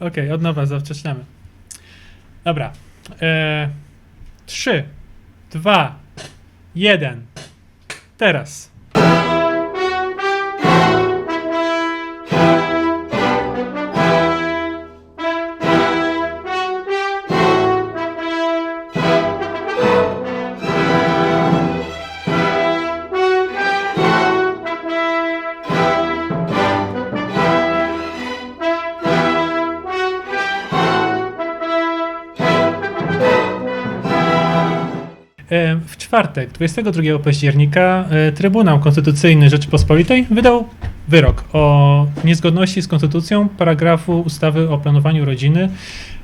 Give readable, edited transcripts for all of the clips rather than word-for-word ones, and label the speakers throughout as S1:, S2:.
S1: Okej, od nowa zaczynamy. Dobra. 3, 2, 1. Teraz. W czwartek, 22 października, Trybunał Konstytucyjny Rzeczypospolitej wydał wyrok o niezgodności z konstytucją paragrafu ustawy o planowaniu rodziny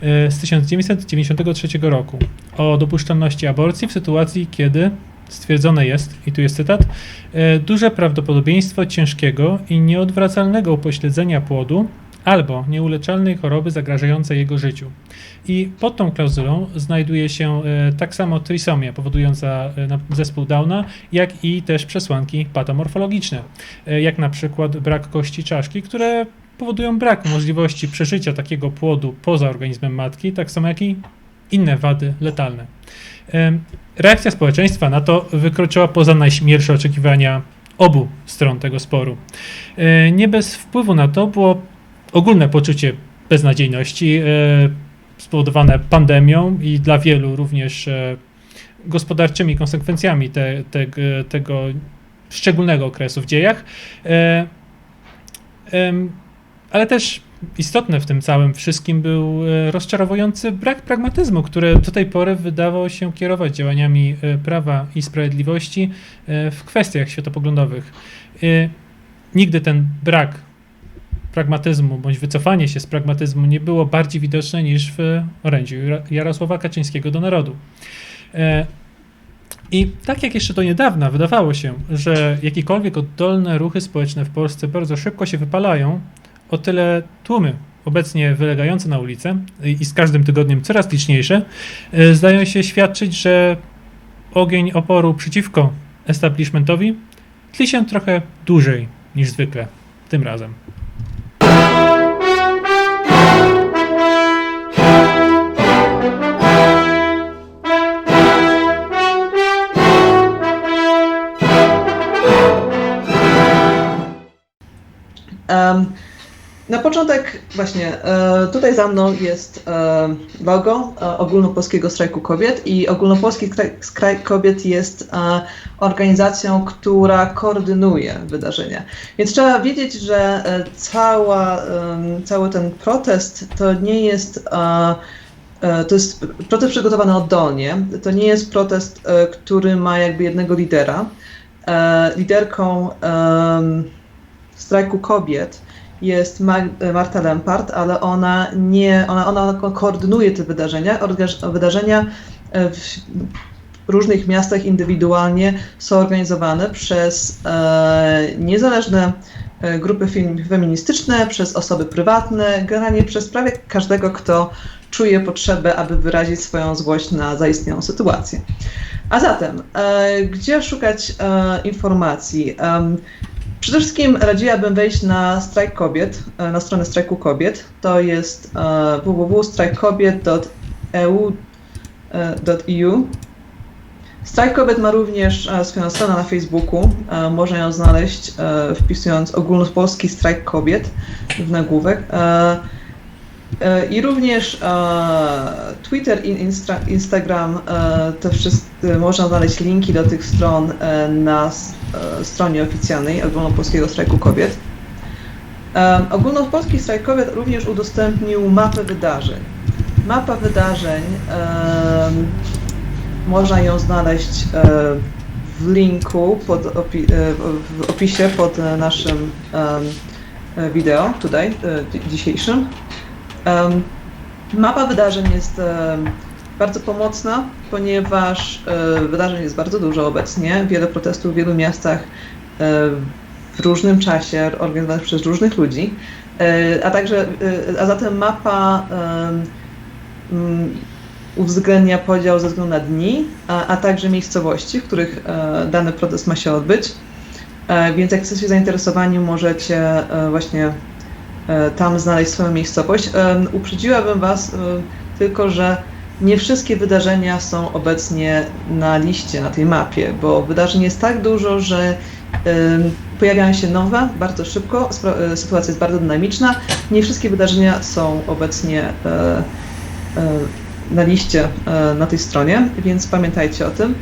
S1: z 1993 roku o dopuszczalności aborcji w sytuacji, kiedy stwierdzone jest, i tu jest cytat, duże prawdopodobieństwo ciężkiego i nieodwracalnego upośledzenia płodu albo nieuleczalnej choroby zagrażającej jego życiu. I pod tą klauzulą znajduje się tak samo trisomia powodująca zespół Downa, jak i też przesłanki patomorfologiczne, jak na przykład brak kości czaszki, które powodują brak możliwości przeżycia takiego płodu poza organizmem matki, tak samo jak i inne wady letalne. Reakcja społeczeństwa na to wykroczyła poza najśmielsze oczekiwania obu stron tego sporu. Nie bez wpływu na to było ogólne poczucie beznadziejności spowodowane pandemią i dla wielu również gospodarczymi konsekwencjami tego szczególnego okresu w dziejach, ale też istotne w tym całym wszystkim był rozczarowujący brak pragmatyzmu, który do tej pory wydawał się kierować działaniami Prawa i Sprawiedliwości w kwestiach światopoglądowych. Nigdy ten brak pragmatyzmu bądź wycofanie się z pragmatyzmu nie było bardziej widoczne niż w orędziu Jarosława Kaczyńskiego do narodu. I tak jak jeszcze do niedawna wydawało się, że jakiekolwiek oddolne ruchy społeczne w Polsce bardzo szybko się wypalają, o tyle tłumy obecnie wylegające na ulicę i z każdym tygodniem coraz liczniejsze, zdają się świadczyć, że ogień oporu przeciwko establishmentowi tli się trochę dłużej niż zwykle tym razem.
S2: Na początek właśnie tutaj za mną jest logo Ogólnopolskiego Strajku Kobiet i Ogólnopolski Strajk Kobiet jest organizacją, która koordynuje wydarzenia. Więc trzeba wiedzieć, że cały ten protest to nie jest to jest protest przygotowany oddolnie. To nie jest protest, który ma jakby jednego lidera. Liderką Strajku Kobiet jest Marta Lempart, ale ona koordynuje te wydarzenia w różnych miastach indywidualnie są organizowane przez niezależne grupy feministyczne, przez osoby prywatne, generalnie przez prawie każdego, kto czuje potrzebę, aby wyrazić swoją złość na zaistniałą sytuację. A zatem, gdzie szukać informacji? Przede wszystkim radziłabym wejść na Strajk Kobiet, na stronę Strajku Kobiet. To jest www.strajkkobiet.eu. Strajk Kobiet ma również swoją stronę na Facebooku. Można ją znaleźć wpisując Ogólnopolski Strajk Kobiet w nagłówek. I również Twitter i Instagram, można znaleźć linki do tych stron na stronie oficjalnej Ogólnopolskiego Strajku Kobiet. Ogólnopolski Strajk Kobiet również udostępnił mapę wydarzeń. Mapa wydarzeń, można ją znaleźć w linku, w opisie pod naszym wideo tutaj, dzisiejszym. Mapa wydarzeń jest bardzo pomocna, ponieważ wydarzeń jest bardzo dużo obecnie, wiele protestów w wielu miastach w różnym czasie, organizowanych przez różnych ludzi, a zatem mapa uwzględnia podział ze względu na dni, a także miejscowości, w których dany protest ma się odbyć. Więc jak jesteście zainteresowani, możecie właśnie tam znaleźć swoją miejscowość. Uprzedziłabym Was tylko, że nie wszystkie wydarzenia są obecnie na liście, na tej mapie, bo wydarzeń jest tak dużo, że pojawiają się nowe bardzo szybko, sytuacja jest bardzo dynamiczna. Nie wszystkie wydarzenia są obecnie na liście na tej stronie, więc pamiętajcie o tym.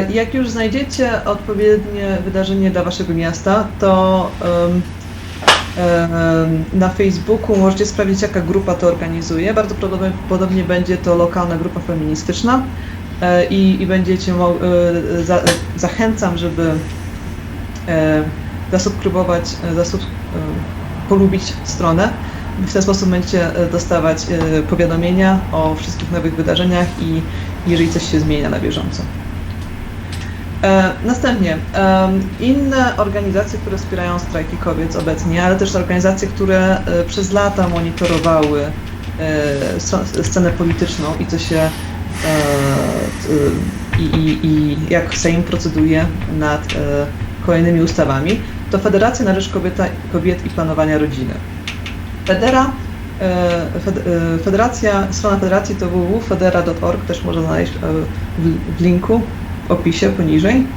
S2: Jak już znajdziecie odpowiednie wydarzenie dla Waszego miasta, to na Facebooku możecie sprawdzić, jaka grupa to organizuje. Bardzo prawdopodobnie będzie to lokalna grupa feministyczna i będziecie zachęcam, żeby zasubskrybować, polubić stronę. W ten sposób będziecie dostawać powiadomienia o wszystkich nowych wydarzeniach i jeżeli coś się zmienia na bieżąco. Następnie inne organizacje, które wspierają strajki kobiet obecnie, ale też organizacje, które przez lata monitorowały scenę polityczną i co się i jak Sejm proceduje nad kolejnymi ustawami, to Federacja na rzecz Kobiet i Planowania Rodziny. Strona federacji to www.federa.org, też można znaleźć w linku w opisie poniżej.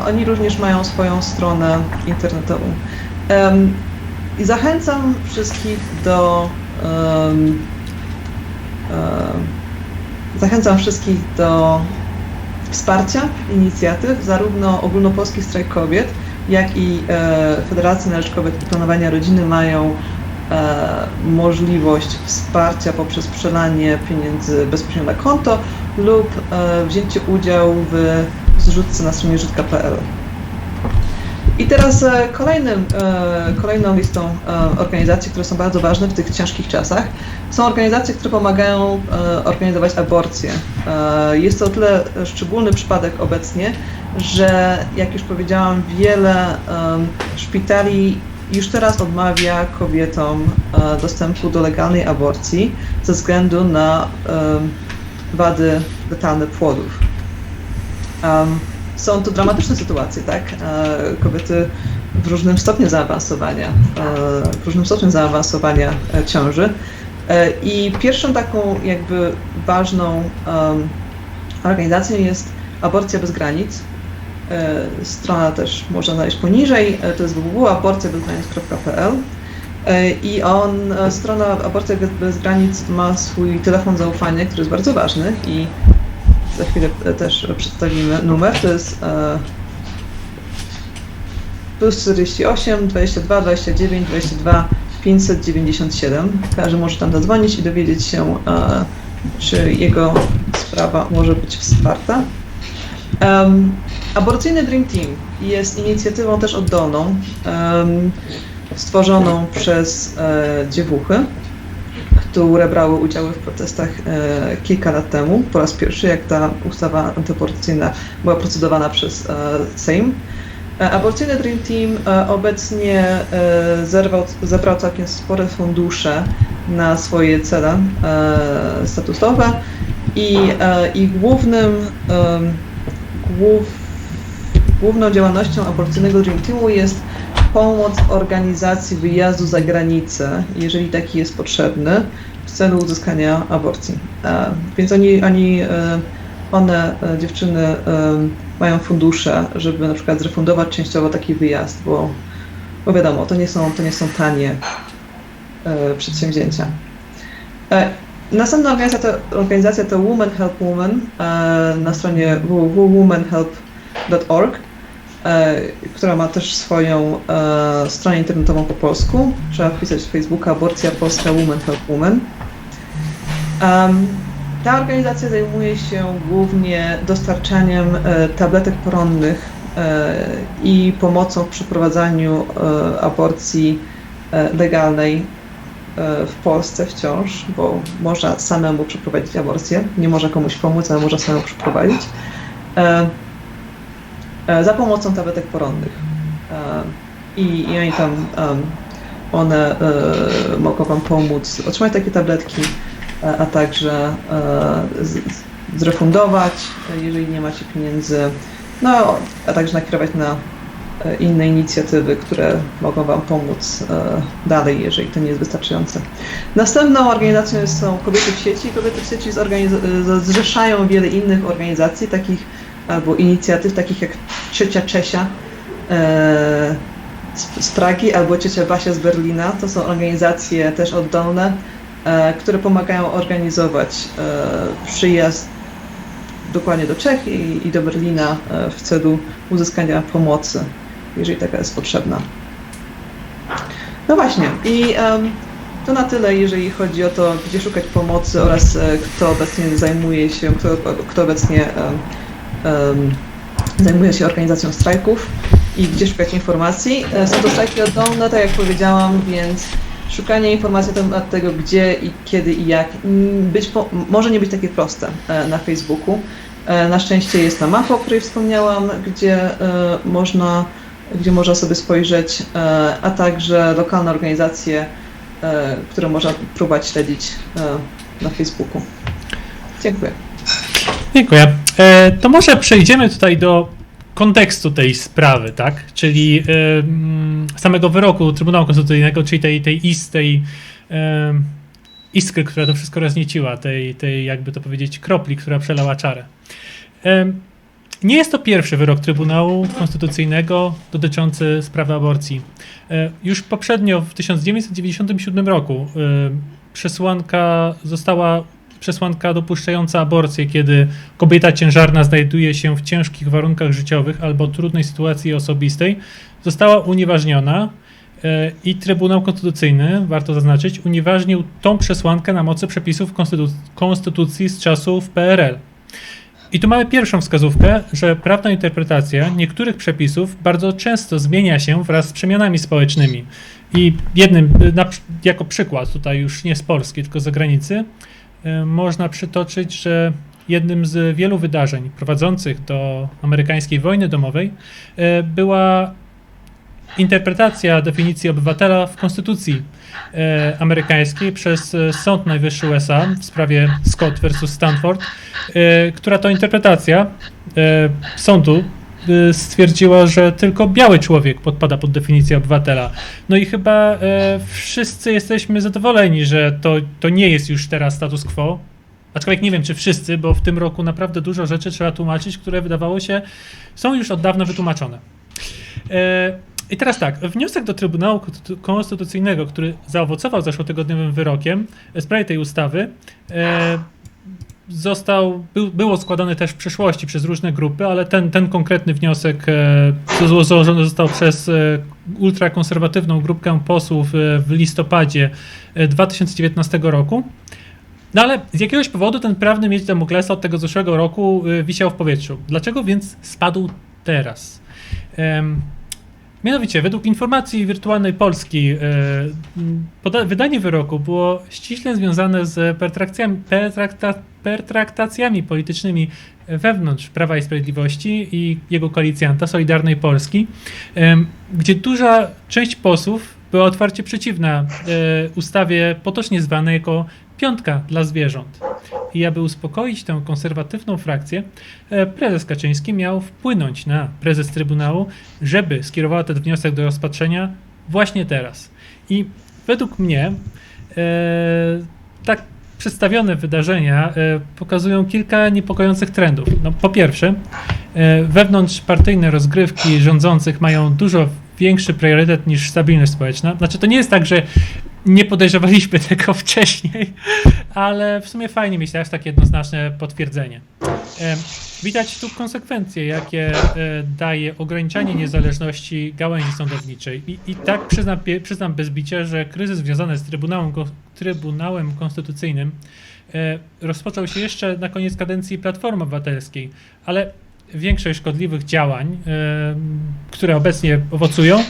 S2: Oni również mają swoją stronę internetową. I zachęcam wszystkich do wsparcia inicjatyw, zarówno Ogólnopolski Strajk Kobiet, jak i Federacja na rzecz Kobiet i Planowania Rodziny mają możliwość wsparcia poprzez przelanie pieniędzy bezpośrednio na konto lub wzięcie udziału w zrzutce na stronie rzutka.pl. I teraz kolejną listą organizacji, które są bardzo ważne w tych ciężkich czasach, są organizacje, które pomagają organizować aborcje. Jest to o tyle szczególny przypadek obecnie, że jak już powiedziałam, wiele szpitali już teraz odmawia kobietom dostępu do legalnej aborcji ze względu na wady letalne płodów. Są to dramatyczne sytuacje, tak? Kobiety w różnym stopniu zaawansowania ciąży. I pierwszą taką jakby ważną organizacją jest Aborcja Bez Granic. Strona też można znaleźć poniżej, to jest www.aborcjabezgranic.pl i strona Aborcja Bez Granic ma swój telefon zaufania, który jest bardzo ważny i za chwilę też przedstawimy numer, to jest +48 22 29 22 597. Każdy może tam zadzwonić i dowiedzieć się, czy jego sprawa może być wsparta. Aborcyjny Dream Team jest inicjatywą też oddolną, stworzoną przez dziewuchy, które brały udział w protestach kilka lat temu, po raz pierwszy, jak ta ustawa antyaborcyjna była procedowana przez Sejm. Aborcyjny Dream Team obecnie zebrał całkiem spore fundusze na swoje cele statusowe i główną działalnością aborcyjnego Dream Teamu jest pomoc organizacji wyjazdu za granicę, jeżeli taki jest potrzebny, w celu uzyskania aborcji. Więc one, dziewczyny, mają fundusze, żeby na przykład zrefundować częściowo taki wyjazd, bo wiadomo, to nie są tanie przedsięwzięcia. Następna organizacja to Women Help Women na stronie www.womenhelp.org, która ma też swoją stronę internetową po polsku. Trzeba wpisać w Facebooka Aborcja Polska Women Help Women. Ta organizacja zajmuje się głównie dostarczaniem tabletek poronnych i pomocą w przeprowadzaniu aborcji legalnej w Polsce wciąż, bo można samemu przeprowadzić aborcję, nie można komuś pomóc, ale można samemu przeprowadzić, za pomocą tabletek poronnych. I oni tam, one mogą Wam pomóc otrzymać takie tabletki, a także zrefundować, jeżeli nie macie pieniędzy, no, a także nakierować na inne inicjatywy, które mogą Wam pomóc dalej, jeżeli to nie jest wystarczające. Następną organizacją są Kobiety w sieci. Kobiety w sieci zrzeszają wiele innych organizacji, takich albo inicjatyw, takich jak Ciocia Czesia z Pragi albo Ciocia Basia z Berlina. To są organizacje też oddolne, które pomagają organizować przyjazd dokładnie do Czech i do Berlina w celu uzyskania pomocy, jeżeli taka jest potrzebna. No właśnie, i to na tyle, jeżeli chodzi o to, gdzie szukać pomocy oraz kto obecnie zajmuje się, kto obecnie zajmuje się organizacją strajków i gdzie szukać informacji. Są to strajki oddolne, tak jak powiedziałam, więc szukanie informacji na temat tego, gdzie i kiedy i jak może nie być takie proste na Facebooku. Na szczęście jest ta mapa, o której wspomniałam, gdzie można sobie spojrzeć, a także lokalne organizacje, które można próbować śledzić na Facebooku. Dziękuję.
S1: Dziękuję. To może przejdziemy tutaj do kontekstu tej sprawy, tak? Czyli samego wyroku Trybunału Konstytucyjnego, czyli tej iskry, która to wszystko roznieciła, tej jakby to powiedzieć kropli, która przelała czarę. Nie jest to pierwszy wyrok Trybunału Konstytucyjnego dotyczący sprawy aborcji. Już poprzednio w 1997 roku przesłanka dopuszczająca aborcję, kiedy kobieta ciężarna znajduje się w ciężkich warunkach życiowych albo trudnej sytuacji osobistej, została unieważniona i Trybunał Konstytucyjny, warto zaznaczyć, unieważnił tą przesłankę na mocy przepisów Konstytucji z czasów PRL. I tu mamy pierwszą wskazówkę, że prawna interpretacja niektórych przepisów bardzo często zmienia się wraz z przemianami społecznymi. I jako przykład, tutaj już nie z Polski, tylko z zagranicy, można przytoczyć, że jednym z wielu wydarzeń prowadzących do amerykańskiej wojny domowej była interpretacja definicji obywatela w konstytucji amerykańskiej przez Sąd Najwyższy USA w sprawie Scott versus Stanford, która to interpretacja sądu stwierdziła, że tylko biały człowiek podpada pod definicję obywatela. No i chyba wszyscy jesteśmy zadowoleni, że to nie jest już teraz status quo. Aczkolwiek nie wiem, czy wszyscy, bo w tym roku naprawdę dużo rzeczy trzeba tłumaczyć, które wydawało się są już od dawna wytłumaczone. I teraz tak, wniosek do Trybunału Konstytucyjnego, który zaowocował zeszłotygodniowym wyrokiem w sprawie tej ustawy, było składany też w przeszłości przez różne grupy, ale ten konkretny wniosek złożony został przez ultrakonserwatywną grupkę posłów w listopadzie 2019 roku. No ale z jakiegoś powodu ten prawny miecz Damoklesa od tego zeszłego roku wisiał w powietrzu. Dlaczego więc spadł teraz? Mianowicie, według informacji Wirtualnej Polski wydanie wyroku było ściśle związane z pertraktacjami politycznymi wewnątrz Prawa i Sprawiedliwości i jego koalicjanta Solidarnej Polski, gdzie duża część posłów była otwarcie przeciwna ustawie potocznie zwanej jako piątka dla zwierząt. I aby uspokoić tę konserwatywną frakcję, prezes Kaczyński miał wpłynąć na prezes Trybunału, żeby skierowała ten wniosek do rozpatrzenia właśnie teraz. I według mnie tak przedstawione wydarzenia pokazują kilka niepokojących trendów. No, po pierwsze, wewnątrzpartyjne rozgrywki rządzących mają dużo większy priorytet niż stabilność społeczna. Znaczy, to nie jest tak, że nie podejrzewaliśmy tego wcześniej, ale w sumie fajnie mieć teraz takie jednoznaczne potwierdzenie. Widać tu konsekwencje, jakie daje ograniczanie niezależności gałęzi sądowniczej. I tak przyznam bez bicia, że kryzys związany z Trybunałem Konstytucyjnym rozpoczął się jeszcze na koniec kadencji Platformy Obywatelskiej, ale większość szkodliwych działań, które obecnie owocują,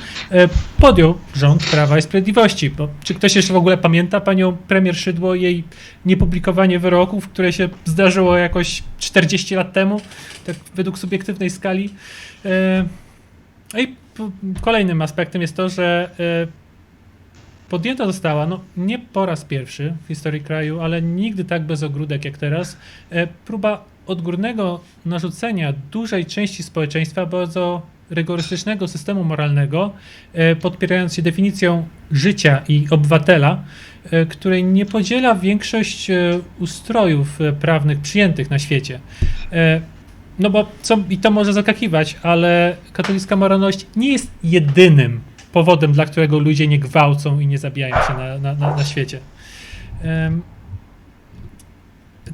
S1: podjął rząd Prawa i Sprawiedliwości. Bo czy ktoś jeszcze w ogóle pamięta panią premier Szydło i jej niepublikowanie wyroków, które się zdarzyło jakoś 40 lat temu, tak według subiektywnej skali? I kolejnym aspektem jest to, że podjęta została, no nie po raz pierwszy w historii kraju, ale nigdy tak bez ogródek jak teraz, próba odgórnego narzucenia dużej części społeczeństwa bardzo rygorystycznego systemu moralnego, podpierając się definicją życia i obywatela, której nie podziela większość ustrojów prawnych przyjętych na świecie. No bo i to może zaskakiwać, ale katolicka moralność nie jest jedynym powodem, dla którego ludzie nie gwałcą i nie zabijają się na świecie.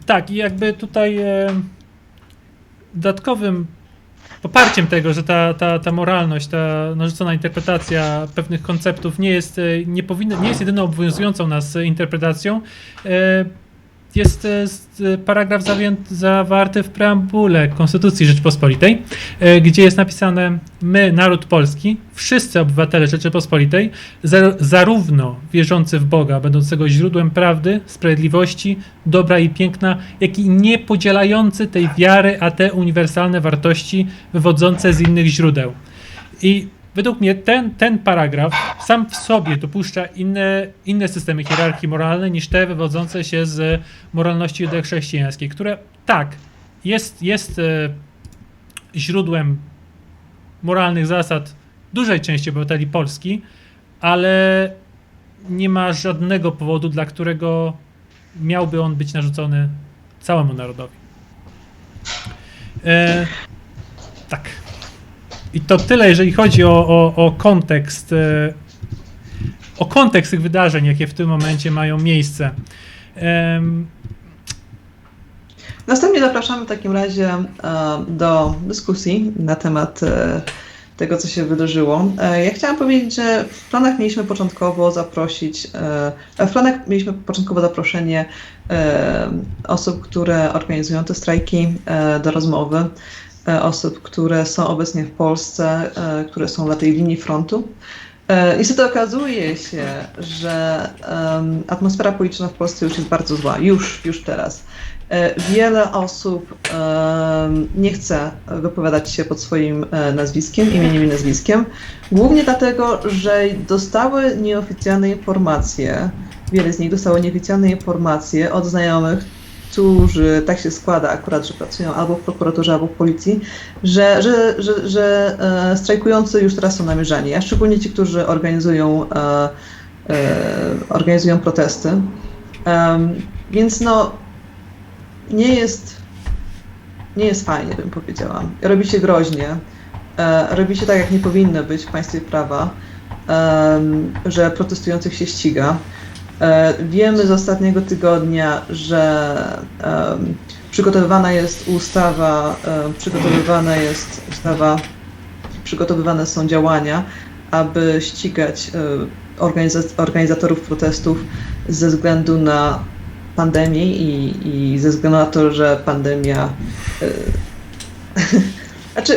S1: Tak, i jakby tutaj dodatkowym poparciem tego, że ta moralność, ta narzucona interpretacja pewnych konceptów nie jest jedyną obowiązującą nas interpretacją, jest paragraf zawarty w preambule Konstytucji Rzeczypospolitej, gdzie jest napisane: my, naród polski, wszyscy obywatele Rzeczypospolitej, zarówno wierzący w Boga, będącego źródłem prawdy, sprawiedliwości, dobra i piękna, jak i nie podzielający tej wiary, a te uniwersalne wartości wywodzące z innych źródeł. I według mnie ten paragraf sam w sobie dopuszcza inne systemy hierarchii moralnej niż te wywodzące się z moralności judeo-chrześcijańskiej, które tak, jest źródłem moralnych zasad dużej części obywateli Polski, ale nie ma żadnego powodu, dla którego miałby on być narzucony całemu narodowi. Tak. I to tyle, jeżeli chodzi o kontekst, tych wydarzeń, jakie w tym momencie mają miejsce.
S2: Następnie zapraszamy w takim razie do dyskusji na temat tego, co się wydarzyło. Ja chciałam powiedzieć, że w planach mieliśmy początkowo zaproszenie osób, które organizują te strajki, do rozmowy, osób, które są obecnie w Polsce, które są na tej linii frontu. Niestety okazuje się, że atmosfera polityczna w Polsce już jest bardzo zła, już teraz. Wiele osób nie chce wypowiadać się pod swoim nazwiskiem, imieniem i nazwiskiem, głównie dlatego, że dostały nieoficjalne informacje, wiele z nich dostało nieoficjalne informacje od znajomych, którzy, tak się składa akurat, że pracują albo w prokuraturze, albo w policji, że strajkujący już teraz są namierzani, a szczególnie ci, którzy organizują protesty. Więc no, nie jest fajnie, bym powiedziała. Robi się groźnie, robi się tak, jak nie powinno być w państwie prawa, że protestujących się ściga. Wiemy z ostatniego tygodnia, że przygotowywane są działania, aby ścigać organizatorów protestów ze względu na pandemię i ze względu na to, że pandemia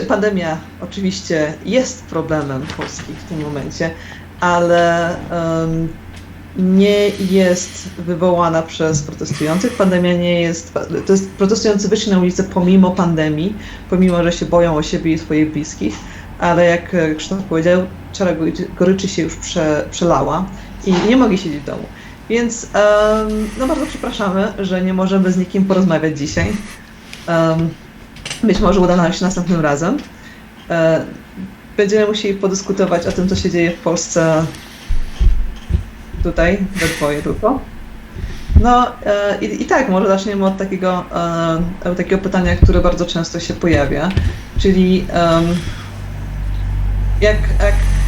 S2: pandemia oczywiście jest problemem Polski w tym momencie, ale nie jest wywołana przez protestujących. Pandemia nie jest... Protestujący wyszli na ulicę pomimo pandemii, pomimo, że się boją o siebie i swoich bliskich, ale jak Krzysztof powiedział, czara goryczy się już przelała i nie mogli siedzieć w domu. Więc no bardzo przepraszamy, że nie możemy z nikim porozmawiać dzisiaj. Być może uda nam się następnym razem. Będziemy musieli podyskutować o tym, co się dzieje w Polsce tutaj, we dwoje tylko. No i tak, może zaczniemy od takiego pytania, które bardzo często się pojawia, czyli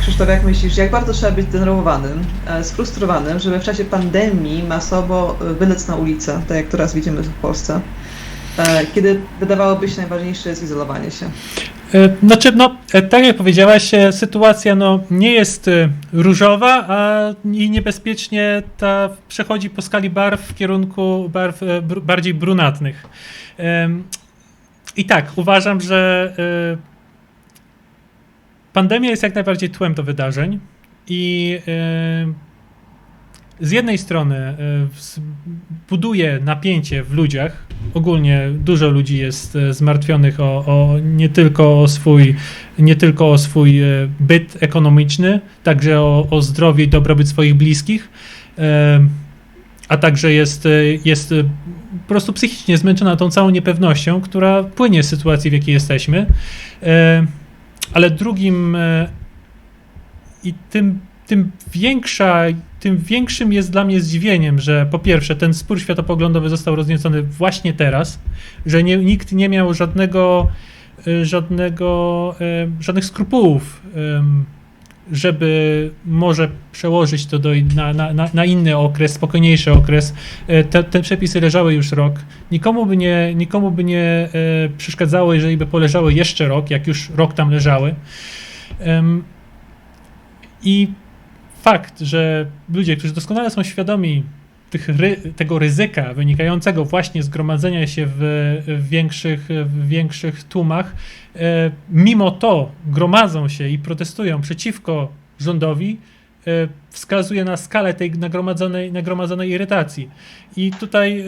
S2: Krzysztof, jak myślisz, jak bardzo trzeba być zdenerwowanym, sfrustrowanym, żeby w czasie pandemii masowo wylec na ulicę, tak jak teraz widzimy w Polsce, kiedy wydawałoby się najważniejsze jest izolowanie się?
S1: Znaczy, tak jak powiedziałaś, sytuacja nie jest różowa, i niebezpiecznie przechodzi po skali barw w kierunku barw bardziej brunatnych. I tak, uważam, że pandemia jest jak najbardziej tłem do wydarzeń i z jednej strony buduje napięcie w ludziach. Ogólnie dużo ludzi jest zmartwionych nie tylko o swój byt ekonomiczny, także o zdrowie i dobrobyt swoich bliskich, a także jest po prostu psychicznie zmęczona tą całą niepewnością, która płynie z sytuacji, w jakiej jesteśmy. ale drugim i tym większym jest dla mnie zdziwieniem, że po pierwsze ten spór światopoglądowy został rozniecony właśnie teraz, że nikt nie miał żadnych skrupułów, żeby może przełożyć to na inny okres, spokojniejszy okres. Te przepisy leżały już rok. Nikomu by nie przeszkadzało, jeżeli by poleżały jeszcze rok, jak już rok tam leżały. I fakt, że ludzie, którzy doskonale są świadomi tego ryzyka wynikającego właśnie z gromadzenia się w większych tłumach, mimo to gromadzą się i protestują przeciwko rządowi, wskazuje na skalę tej nagromadzonej irytacji. I tutaj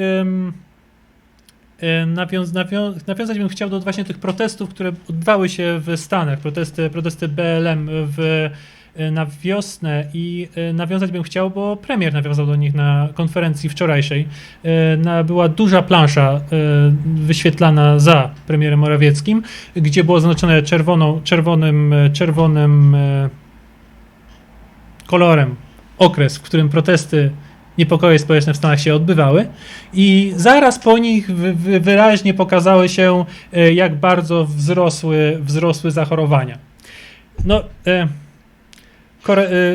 S1: nawiązać bym chciał do właśnie tych protestów, które odbywały się w Stanach, protesty BLM na wiosnę, i nawiązać bym chciał, bo premier nawiązał do nich na konferencji wczorajszej. Była duża plansza wyświetlana za premierem Morawieckim, gdzie było zaznaczone czerwonym kolorem okres, w którym protesty, niepokoje społeczne w Stanach się odbywały, i zaraz po nich wyraźnie pokazały się, jak bardzo wzrosły zachorowania. No,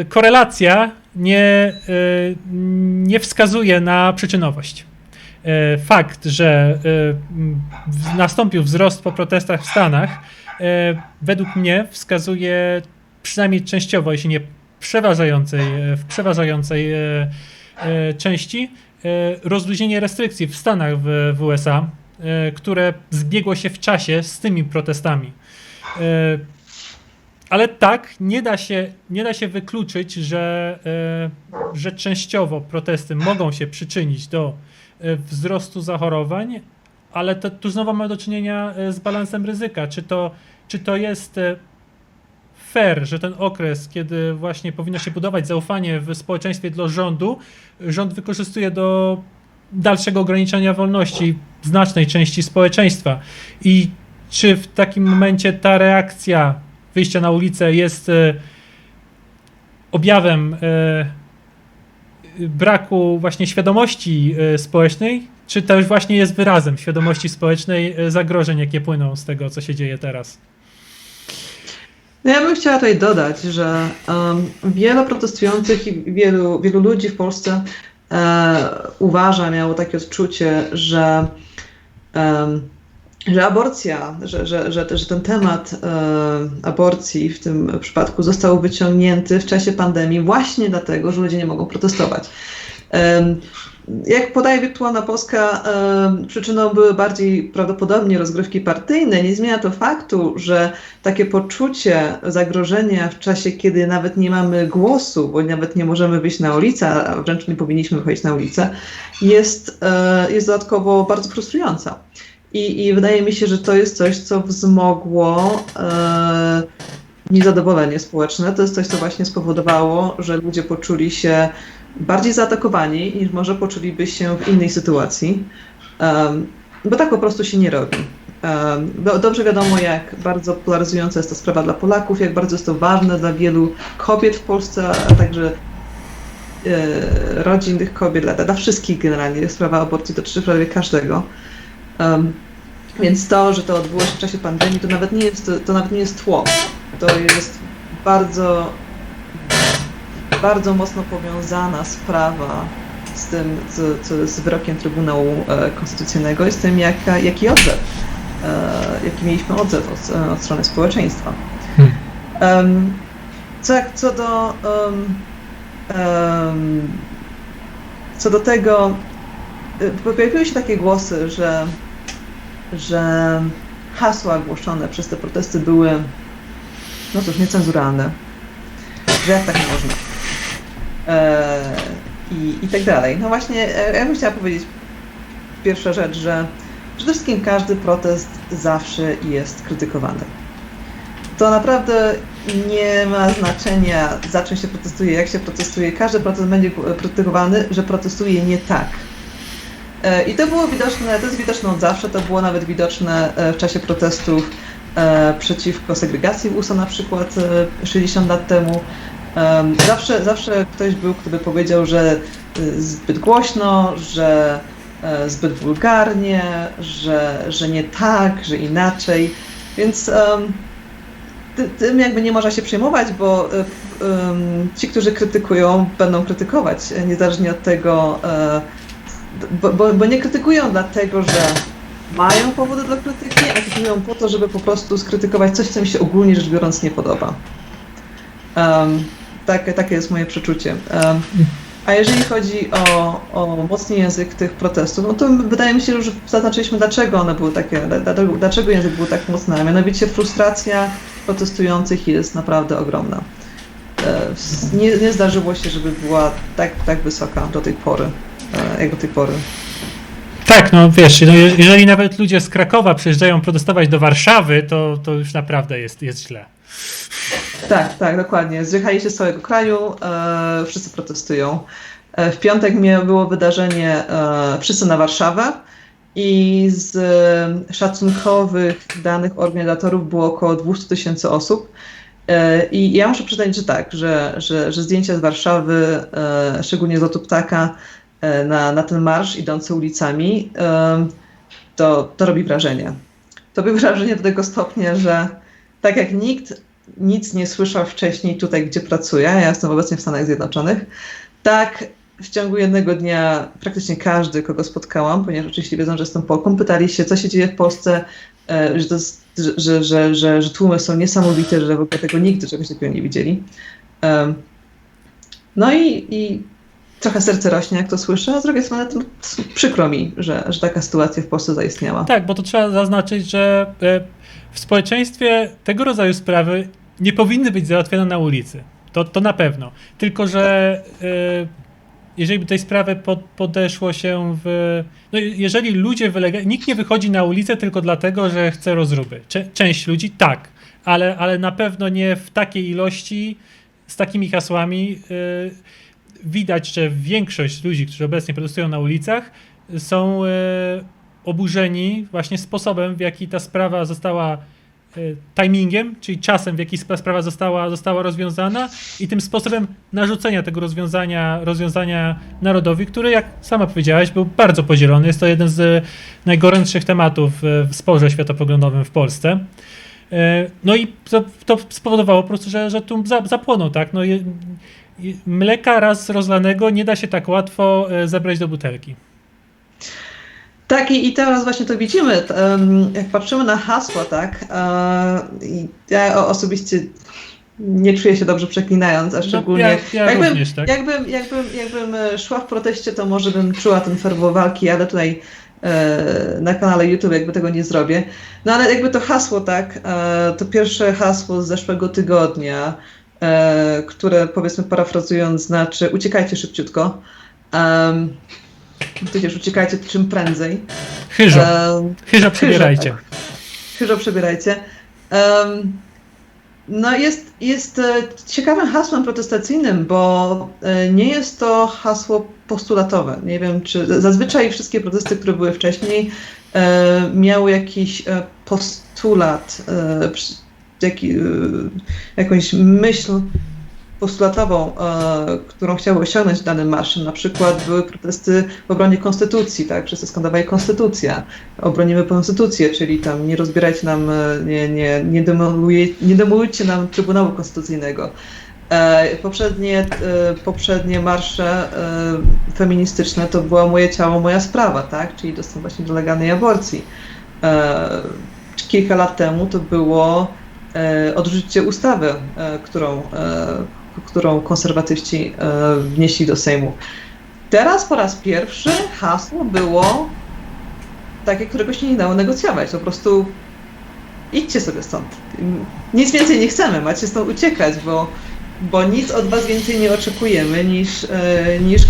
S1: korelacja nie wskazuje na przyczynowość. Fakt, że nastąpił wzrost po protestach w Stanach, według mnie wskazuje przynajmniej częściowo, jeśli nie w przeważającej części, rozluźnienie restrykcji w Stanach w USA, które zbiegło się w czasie z tymi protestami. Ale tak, nie da się wykluczyć, że częściowo protesty mogą się przyczynić do wzrostu zachorowań, ale tu znowu mamy do czynienia z balansem ryzyka. Czy to jest fair, że ten okres, kiedy właśnie powinno się budować zaufanie w społeczeństwie dla rządu, rząd wykorzystuje do dalszego ograniczania wolności znacznej części społeczeństwa? I czy w takim momencie ta reakcja wyjścia na ulicę jest objawem braku właśnie świadomości społecznej, czy też właśnie jest wyrazem świadomości społecznej zagrożeń, jakie płyną z tego, co się dzieje teraz?
S2: No ja bym chciała tutaj dodać, że wielu protestujących i wielu ludzi w Polsce miało takie odczucie, że aborcja, że ten temat aborcji w tym przypadku został wyciągnięty w czasie pandemii właśnie dlatego, że ludzie nie mogą protestować. Jak podaje Wirtualna Polska, przyczyną były bardziej prawdopodobnie rozgrywki partyjne. Nie zmienia to faktu, że takie poczucie zagrożenia w czasie, kiedy nawet nie mamy głosu, bo nawet nie możemy wyjść na ulicę, a wręcz nie powinniśmy wychodzić na ulicę, jest dodatkowo bardzo frustrująca. I wydaje mi się, że to jest coś, co wzmogło niezadowolenie społeczne. To jest coś, co właśnie spowodowało, że ludzie poczuli się bardziej zaatakowani, niż może poczuliby się w innej sytuacji, bo tak po prostu się nie robi. Dobrze wiadomo, jak bardzo polaryzująca jest ta sprawa dla Polaków, jak bardzo jest to ważne dla wielu kobiet w Polsce, a także rodzin tych kobiet, dla wszystkich generalnie. Sprawa aborcji dotyczy prawie każdego. Więc to, że to odbyło się w czasie pandemii, to nawet nie jest tło. To jest bardzo mocno powiązana sprawa z tym, z wyrokiem Trybunału Konstytucyjnego i z tym, jaki mieliśmy odzew od strony społeczeństwa. Co do tego, pojawiły się takie głosy, że hasła głoszone przez te protesty były, no cóż, niecenzuralne. Że jak tak można? I tak dalej. No właśnie, ja bym chciała powiedzieć pierwsza rzecz, że przede wszystkim każdy protest zawsze jest krytykowany. To naprawdę nie ma znaczenia, za czym się protestuje, jak się protestuje. Każdy protest będzie krytykowany, że protestuje nie tak. I to było widoczne, to jest widoczne od zawsze, to było nawet widoczne w czasie protestów przeciwko segregacji w USA na przykład 60 lat temu. Zawsze ktoś był, kto by powiedział, że zbyt głośno, że zbyt wulgarnie, że nie tak, że inaczej. Więc tym jakby nie można się przejmować, bo ci, którzy krytykują, będą krytykować, niezależnie od tego, bo nie krytykują dlatego, że mają powody do krytyki, a krytykują po to, żeby po prostu skrytykować coś, co im się ogólnie rzecz biorąc nie podoba. Takie jest moje przeczucie. A jeżeli chodzi o mocny język tych protestów, no to wydaje mi się, że już zaznaczyliśmy, dlaczego one były takie, dlaczego język był tak mocny, a mianowicie frustracja protestujących jest naprawdę ogromna. Nie zdarzyło się, żeby była tak wysoka do tej pory, jak do tej pory.
S1: Tak, no wiesz, no jeżeli nawet ludzie z Krakowa przyjeżdżają protestować do Warszawy, to już naprawdę jest źle.
S2: Tak, dokładnie. Zjechali się z całego kraju, wszyscy protestują. W piątek było wydarzenie Wszyscy na Warszawę i z szacunkowych danych organizatorów było około 200 000 osób. I ja muszę przyznać, że tak, że zdjęcia z Warszawy, szczególnie z lotu ptaka na ten marsz idący ulicami, to robi wrażenie. To robi wrażenie do tego stopnia, że tak jak nikt nic nie słyszał wcześniej tutaj, gdzie pracuję, ja jestem obecnie w Stanach Zjednoczonych, tak w ciągu jednego dnia praktycznie każdy, kogo spotkałam, ponieważ oczywiście wiedzą, że jestem Polką, pytali się, co się dzieje w Polsce, że tłumy są niesamowite, że w ogóle tego nigdy czegoś takiego nie widzieli. No i trochę serce rośnie, jak to słyszę, a z drugiej strony przykro mi, że taka sytuacja w Polsce zaistniała.
S1: Tak, bo to trzeba zaznaczyć, że w społeczeństwie tego rodzaju sprawy nie powinny być załatwione na ulicy. To na pewno. Tylko że jeżeli by tej sprawy podeszło się no jeżeli ludzie nikt nie wychodzi na ulicę tylko dlatego, że chce rozruby. Część ludzi tak, ale na pewno nie w takiej ilości, z takimi hasłami. Widać, że większość ludzi, którzy obecnie protestują na ulicach, są oburzeni właśnie sposobem, w jaki ta sprawa została timingiem, czyli czasem, w jaki sprawa została rozwiązana i tym sposobem narzucenia tego rozwiązania narodowi, który, jak sama powiedziałaś, był bardzo podzielony. Jest to jeden z najgorętszych tematów w sporze światopoglądowym w Polsce. No i to spowodowało po prostu, że tłum zapłonął, tak? No mleka raz rozlanego nie da się tak łatwo zebrać do butelki.
S2: Tak, i teraz właśnie to widzimy, jak patrzymy na hasła, tak, ja osobiście nie czuję się dobrze przeklinając, a szczególnie
S1: również, tak?
S2: jakbym szła w proteście, to może bym czuła ten ferwor walki, ale tutaj na kanale YouTube jakby tego nie zrobię. No ale jakby to hasło, tak, to pierwsze hasło z zeszłego tygodnia, które powiedzmy parafrazując znaczy uciekajcie szybciutko. Przecież uciekajcie czym prędzej.
S1: Chyżo przebierajcie.
S2: Tak. Chyżo przebierajcie. No jest ciekawym hasłem protestacyjnym, bo nie jest to hasło postulatowe. Nie wiem, czy zazwyczaj wszystkie protesty, które były wcześniej, miały jakiś postulat, jakąś myśl postulatową, którą chciały osiągnąć danym marszem. Na przykład były protesty w obronie konstytucji, tak? Wszyscy skandowali konstytucja, obronimy konstytucję, czyli tam nie rozbierajcie nam, nie demolujcie nam Trybunału Konstytucyjnego. Poprzednie marsze feministyczne to była Moje ciało, moja sprawa, tak? Czyli dostęp właśnie do legalnej aborcji. Kilka lat temu to było odrzućcie ustawę, którą konserwatyści wnieśli do Sejmu. Teraz po raz pierwszy hasło było takie, którego się nie dało negocjować. Po prostu idźcie sobie stąd. Nic więcej nie chcemy, macie stąd uciekać, bo nic od was więcej nie oczekujemy niż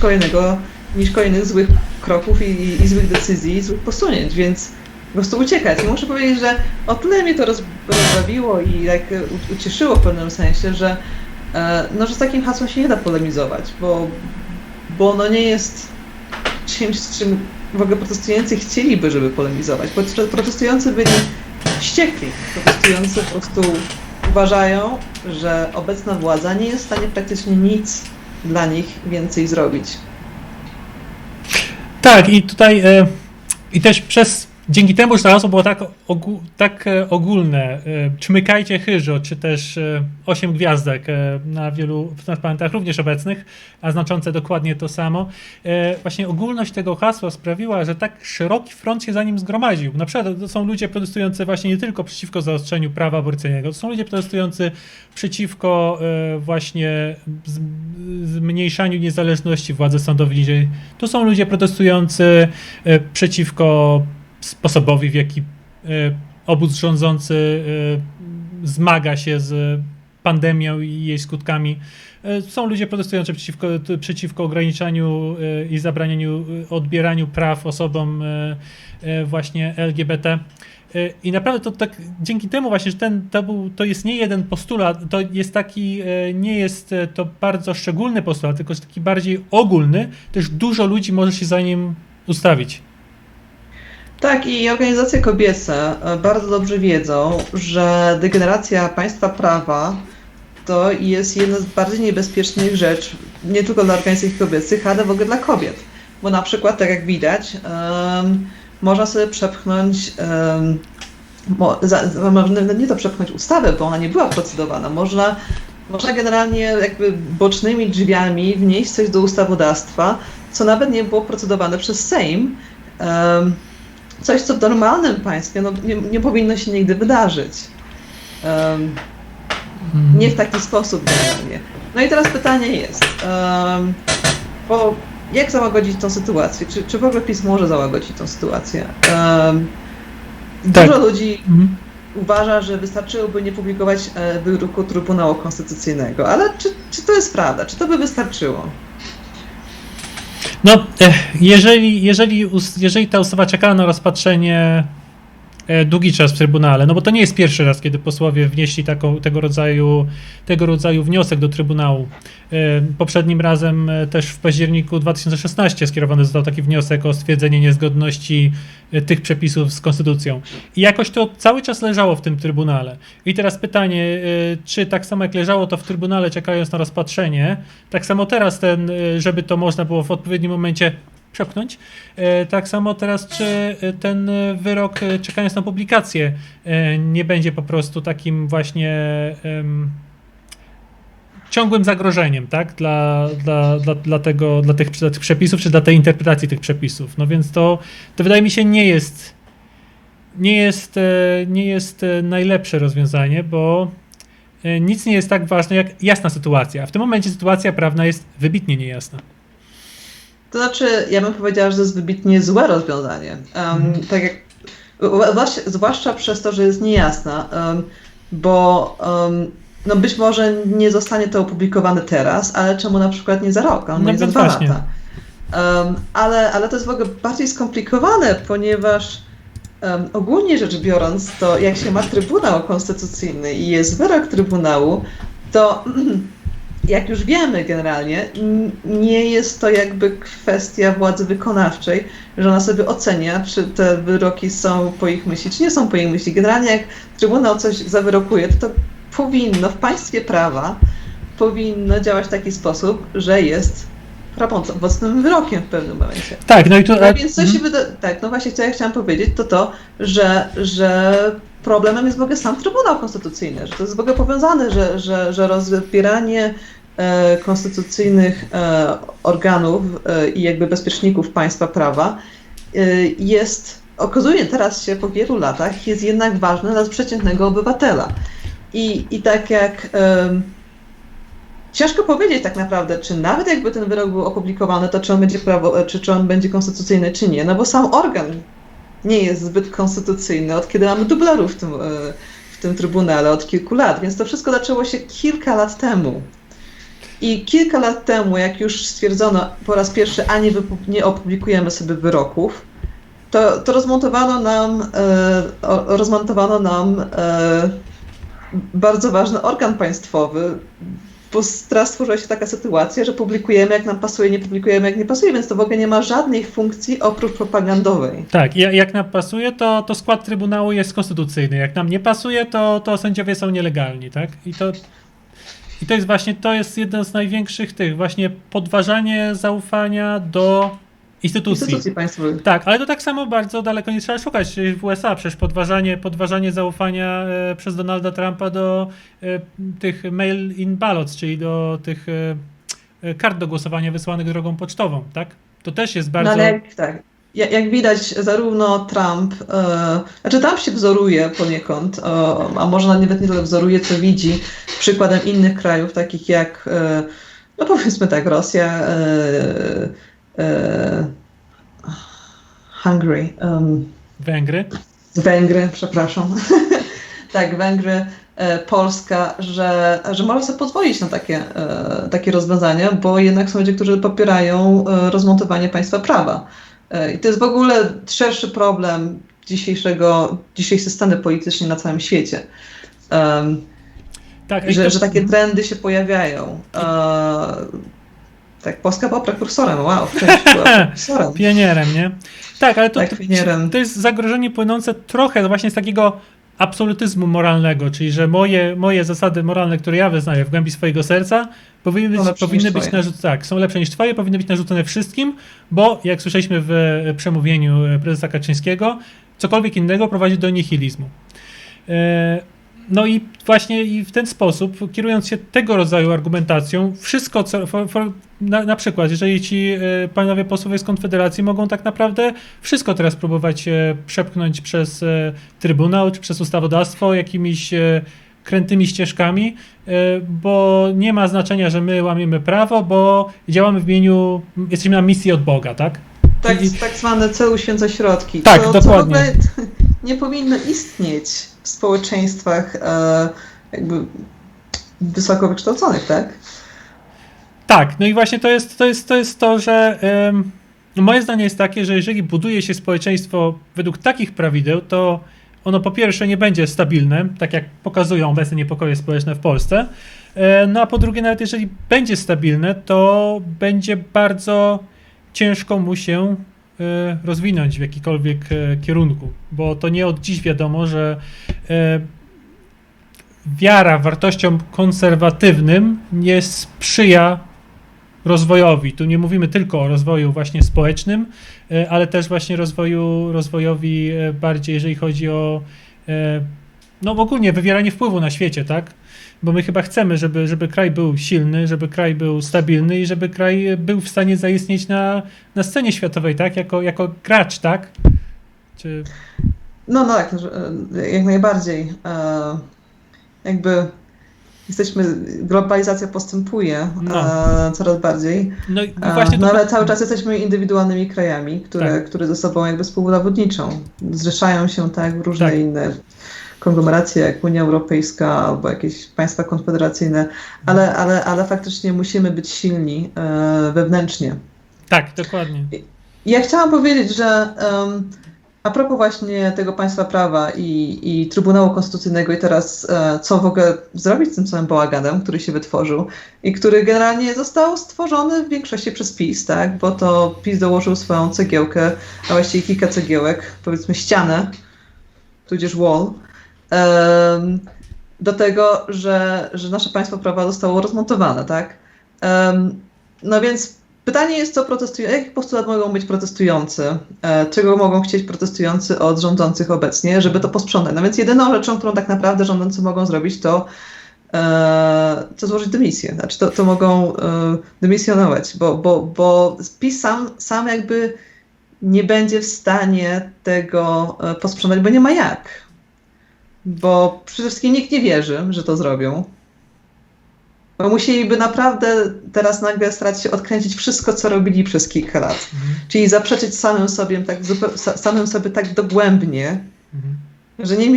S2: kolejnych złych kroków i złych decyzji, i złych posunięć, więc po prostu uciekać. I muszę powiedzieć, że o tyle mnie to rozbawiło i tak ucieszyło w pewnym sensie, że z takim hasłem się nie da polemizować, bo ono nie jest czymś, z czym w ogóle protestujący chcieliby, żeby polemizować. Protestujący byli wściekli. Protestujący po prostu uważają, że obecna władza nie jest w stanie praktycznie nic dla nich więcej zrobić.
S1: Tak, i tutaj i też dzięki temu, że to hasło było tak ogólne, czmykajcie chyżo, czy też 8 gwiazdek na wielu transparentach również obecnych, a znaczące dokładnie to samo. Właśnie ogólność tego hasła sprawiła, że tak szeroki front się za nim zgromadził. Na przykład to są ludzie protestujący właśnie nie tylko przeciwko zaostrzeniu prawa aborcyjnego, to są ludzie protestujący przeciwko właśnie zmniejszaniu niezależności władzy sądowniczej. To są ludzie protestujący przeciwko sposobowi, w jaki obóz rządzący zmaga się z pandemią i jej skutkami. Są ludzie protestujący przeciwko ograniczaniu i zabranianiu, odbieraniu praw osobom właśnie LGBT. I naprawdę to tak dzięki temu właśnie, że to jest nie jeden postulat, to jest taki, nie jest to bardzo szczególny postulat, tylko jest taki bardziej ogólny, też dużo ludzi może się za nim ustawić.
S2: Tak, i organizacje kobiece bardzo dobrze wiedzą, że degeneracja państwa prawa to jest jedna z bardziej niebezpiecznych rzeczy, nie tylko dla organizacji kobiecych, ale w ogóle dla kobiet. Bo na przykład, tak jak widać, można sobie przepchnąć, nie to przepchnąć ustawę, bo ona nie była procedowana. Można generalnie jakby bocznymi drzwiami wnieść coś do ustawodawstwa, co nawet nie było procedowane przez Sejm. Coś, co w normalnym państwie nie powinno się nigdy wydarzyć. Nie w taki sposób generalnie. No i teraz pytanie jest, jak załagodzić tą sytuację? Czy w ogóle PiS może załagodzić tą sytuację? Dużo ludzi uważa, że wystarczyłoby nie publikować wyroku Trybunału Konstytucyjnego, ale czy to jest prawda? Czy to by wystarczyło?
S1: No, jeżeli ta ustawa czekała na rozpatrzenie długi czas w Trybunale, no bo to nie jest pierwszy raz, kiedy posłowie wnieśli tego rodzaju wniosek do Trybunału. Poprzednim razem też w październiku 2016 skierowany został taki wniosek o stwierdzenie niezgodności tych przepisów z konstytucją. I jakoś to cały czas leżało w tym Trybunale. I teraz pytanie, czy tak samo jak leżało to w Trybunale czekając na rozpatrzenie, tak samo teraz żeby to można było w odpowiednim momencie przepchnąć. Tak samo teraz, czy ten wyrok, czekając na publikację, nie będzie po prostu takim właśnie ciągłym zagrożeniem, tak? Dla tych przepisów, czy dla tej interpretacji tych przepisów. No więc to wydaje mi się nie jest najlepsze rozwiązanie, bo nic nie jest tak ważne jak jasna sytuacja. A w tym momencie sytuacja prawna jest wybitnie niejasna.
S2: To znaczy, ja bym powiedziała, że to jest wybitnie złe rozwiązanie. Tak jak, zwłaszcza przez to, że jest niejasna, bo no być może nie zostanie to opublikowane teraz, ale czemu na przykład nie za rok, albo nie za 2 lata. Ale to jest w ogóle bardziej skomplikowane, ponieważ ogólnie rzecz biorąc, to jak się ma Trybunał Konstytucyjny i jest wyrok Trybunału, to jak już wiemy generalnie, nie jest to jakby kwestia władzy wykonawczej, że ona sobie ocenia, czy te wyroki są po ich myśli, czy nie są po ich myśli. Generalnie jak Trybunał coś zawyrokuje, to powinno w państwie prawa działać w taki sposób, że jest prawomocnym wyrokiem w pewnym momencie.
S1: Tak, no i tu...
S2: No więc co się tak, no właśnie co ja chciałam powiedzieć, to, że problemem jest w ogóle sam Trybunał Konstytucyjny, że to jest w ogóle powiązane, że rozbieranie konstytucyjnych organów i jakby bezpieczników państwa prawa okazuje teraz się po wielu latach, jest jednak ważne dla przeciętnego obywatela. I tak jak ciężko powiedzieć tak naprawdę, czy nawet jakby ten wyrok był opublikowany, to czy on będzie czy on będzie konstytucyjny, czy nie, no bo sam organ nie jest zbyt konstytucyjny, od kiedy mamy dublerów w tym Trybunale, od kilku lat, więc to wszystko zaczęło się kilka lat temu. I kilka lat temu, jak już stwierdzono po raz pierwszy, nie opublikujemy sobie wyroków, to rozmontowano nam bardzo ważny organ państwowy, bo teraz stworzyła się taka sytuacja, że publikujemy jak nam pasuje, nie publikujemy jak nie pasuje, więc to w ogóle nie ma żadnej funkcji oprócz propagandowej.
S1: Tak, jak nam pasuje, to skład Trybunału jest konstytucyjny. Jak nam nie pasuje, to sędziowie są nielegalni, tak? I to jest właśnie, to jest jeden z największych tych, właśnie podważanie zaufania do instytucji
S2: Państwowych.
S1: Tak, ale to tak samo bardzo daleko nie trzeba szukać. W USA przecież podważanie zaufania przez Donalda Trumpa do tych mail-in ballots, czyli do tych kart do głosowania wysłanych drogą pocztową, tak? To też jest bardzo...
S2: No ale jak widać, zarówno Trump, Trump się wzoruje poniekąd, a może nawet nie tyle wzoruje, co widzi przykładem innych krajów, takich jak, no powiedzmy tak, Rosja, Hungary. Węgry, przepraszam. Tak, Węgry, Polska, że może sobie pozwolić na takie rozwiązania, bo jednak są ludzie, którzy popierają rozmontowanie państwa prawa. I to jest w ogóle szerszy problem dzisiejszej sceny politycznej na całym świecie.
S1: Tak,
S2: że takie trendy się pojawiają. Tak, Polska była prekursorem, wow, była prekursorem.
S1: Pionierem, nie? Tak, ale
S2: to
S1: jest zagrożenie płynące trochę właśnie z takiego absolutyzmu moralnego, czyli że moje zasady moralne, które ja wyznaję w głębi swojego serca, powinny być narzucone, są lepsze niż twoje, powinny być narzucone wszystkim, bo jak słyszeliśmy w przemówieniu prezesa Kaczyńskiego, cokolwiek innego prowadzi do nihilizmu. No i właśnie i w ten sposób, kierując się tego rodzaju argumentacją, wszystko, co na przykład, jeżeli ci panowie posłowie z Konfederacji mogą tak naprawdę wszystko teraz próbować przepchnąć przez Trybunał, czy przez ustawodawstwo jakimiś krętymi ścieżkami, bo nie ma znaczenia, że my łamiemy prawo, bo działamy jesteśmy na misji od Boga, tak?
S2: Tak zwane cel uświęca środki.
S1: Tak, dokładnie.
S2: Co w ogóle nie powinno istnieć w społeczeństwach jakby wysoko wykształconych, tak?
S1: Tak, no i właśnie to jest to, że moje zdanie jest takie, że jeżeli buduje się społeczeństwo według takich prawideł, to ono po pierwsze nie będzie stabilne, tak jak pokazują obecne niepokoje społeczne w Polsce, no a po drugie nawet jeżeli będzie stabilne, to będzie bardzo ciężko mu się rozwinąć w jakikolwiek kierunku, bo to nie od dziś wiadomo, że wiara wartościom konserwatywnym nie sprzyja rozwojowi. Tu nie mówimy tylko o rozwoju właśnie społecznym, ale też właśnie rozwojowi bardziej, jeżeli chodzi o no ogólnie wywieranie wpływu na świecie, tak? Bo my chyba chcemy, żeby kraj był silny, żeby kraj był stabilny i żeby kraj był w stanie zaistnieć na scenie światowej, tak? Jako gracz, tak? Czy...
S2: No tak, jak najbardziej. Jakby globalizacja postępuje coraz bardziej.
S1: No i właśnie
S2: ale cały czas jesteśmy indywidualnymi krajami, które ze sobą jakby współzawodniczą. Zrzeszają się tak w różne inne konglomeracje jak Unia Europejska albo jakieś państwa konfederacyjne, ale faktycznie musimy być silni wewnętrznie.
S1: Tak, dokładnie.
S2: Ja chciałam powiedzieć, że a propos właśnie tego państwa prawa i Trybunału Konstytucyjnego i teraz co w ogóle zrobić z tym całym bałaganem, który się wytworzył i który generalnie został stworzony w większości przez PiS, tak? Bo to PiS dołożył swoją cegiełkę, a właściwie kilka cegiełek, powiedzmy ścianę, tudzież wall, do tego, że nasze państwo prawa zostało rozmontowane, tak? No więc pytanie jest, co protestują, jaki postulat mogą być protestujący, czego mogą chcieć protestujący od rządzących obecnie, żeby to posprzątać. No więc jedyną rzeczą, którą tak naprawdę rządzący mogą zrobić, to złożyć dymisję. Znaczy to mogą dymisjonować, bo PiS sam jakby nie będzie w stanie tego posprzątać, bo nie ma jak. Bo przede wszystkim nikt nie wierzy, że to zrobią. Bo musieliby naprawdę teraz nagle starać się odkręcić wszystko, co robili przez kilka lat. Czyli zaprzeczyć samym sobie tak dogłębnie, że nie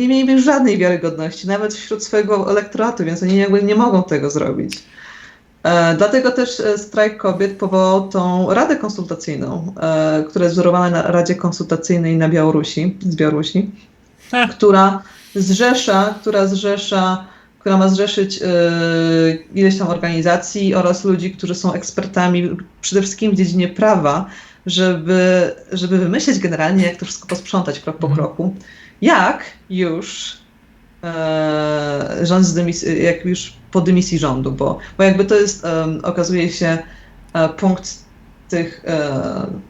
S2: mieliby żadnej wiarygodności, nawet wśród swojego elektoratu, więc oni nie mogą tego zrobić. Dlatego też Strajk Kobiet powołał tą Radę Konsultacyjną, która jest wzorowana na Radzie Konsultacyjnej z Białorusi, która zrzesza która ma zrzeszyć ileś tam organizacji oraz ludzi, którzy są ekspertami przede wszystkim w dziedzinie prawa, żeby wymyśleć generalnie, jak to wszystko posprzątać krok po kroku. Jak już rząd jak już po dymisji rządu, bo jakby to jest, okazuje się,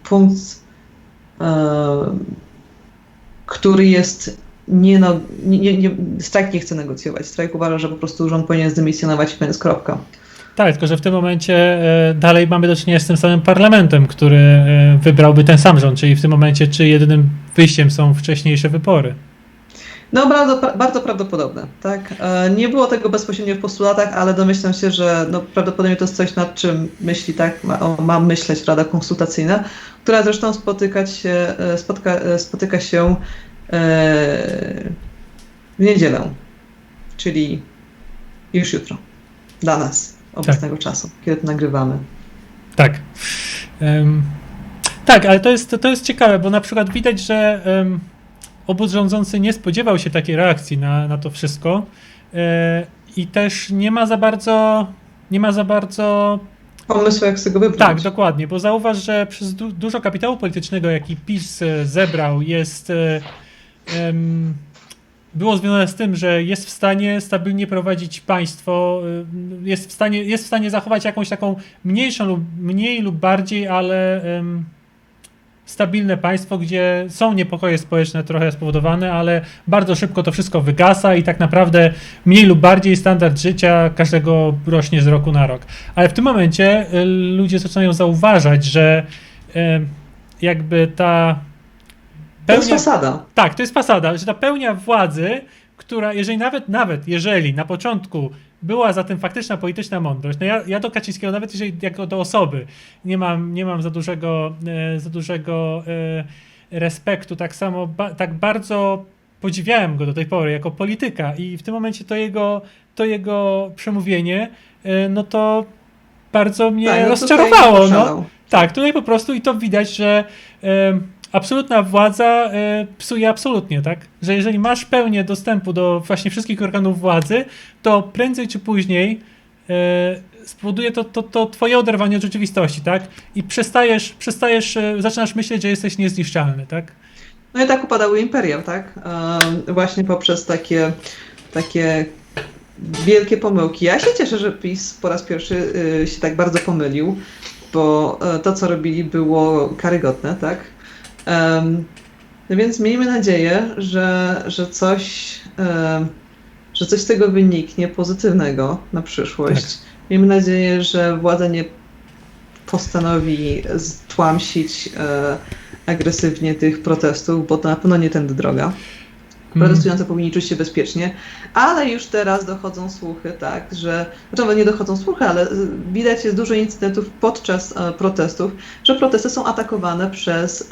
S2: punkt, który jest strajk nie chce negocjować. Strajk uważa, że po prostu rząd powinien zdymisjonować i koniec, kropka.
S1: Tak, tylko że w tym momencie dalej mamy do czynienia z tym samym parlamentem, który wybrałby ten sam rząd, czyli w tym momencie czy jedynym wyjściem są wcześniejsze wybory.
S2: No bardzo prawdopodobne, tak. Nie było tego bezpośrednio w postulatach, ale domyślam się, że prawdopodobnie to jest coś, nad czym myśli, tak, ma myśleć Rada Konsultacyjna, która zresztą spotyka się w niedzielę, czyli już jutro, dla nas, obecnego czasu, kiedy to nagrywamy.
S1: Tak. Tak, ale to jest ciekawe, bo na przykład widać, że obóz rządzący nie spodziewał się takiej reakcji na to wszystko i też nie ma za bardzo
S2: pomysłu, jak z tego wybrnąć.
S1: Tak, dokładnie, bo zauważ, że przez dużo kapitału politycznego, jaki PiS zebrał, było związane z tym, że jest w stanie stabilnie prowadzić państwo, jest w stanie zachować jakąś taką mniej lub bardziej, ale stabilne państwo, gdzie są niepokoje społeczne trochę spowodowane, ale bardzo szybko to wszystko wygasa i tak naprawdę mniej lub bardziej standard życia każdego rośnie z roku na rok. Ale w tym momencie ludzie zaczynają zauważać, że jakby ta pełnia...
S2: To jest fasada.
S1: Tak, to jest fasada, że ta pełnia władzy, która nawet jeżeli na początku była za tym faktyczna polityczna mądrość, no ja do Kaczyńskiego, nawet jeżeli jako do osoby nie mam za dużego respektu, tak samo tak bardzo podziwiałem go do tej pory jako polityka i w tym momencie to jego przemówienie, no to bardzo mnie rozczarowało. No. Tak, tutaj po prostu i to widać, że absolutna władza psuje absolutnie, tak? Że jeżeli masz pełnię dostępu do właśnie wszystkich organów władzy, to prędzej czy później spowoduje to twoje oderwanie od rzeczywistości, tak? I zaczynasz myśleć, że jesteś niezniszczalny, tak?
S2: No i tak upadały imperia, tak? Właśnie poprzez takie wielkie pomyłki. Ja się cieszę, że PiS po raz pierwszy się tak bardzo pomylił, bo to, co robili, było karygodne, tak? No więc miejmy nadzieję, że coś z tego wyniknie pozytywnego na przyszłość. Tak. Miejmy nadzieję, że władza nie postanowi tłamsić agresywnie tych protestów, bo to na pewno nie tędy droga. Protestujący powinni czuć się bezpiecznie, ale już teraz dochodzą słuchy, tak, że, nie dochodzą słuchy, ale widać jest dużo incydentów podczas protestów, że protesty są atakowane przez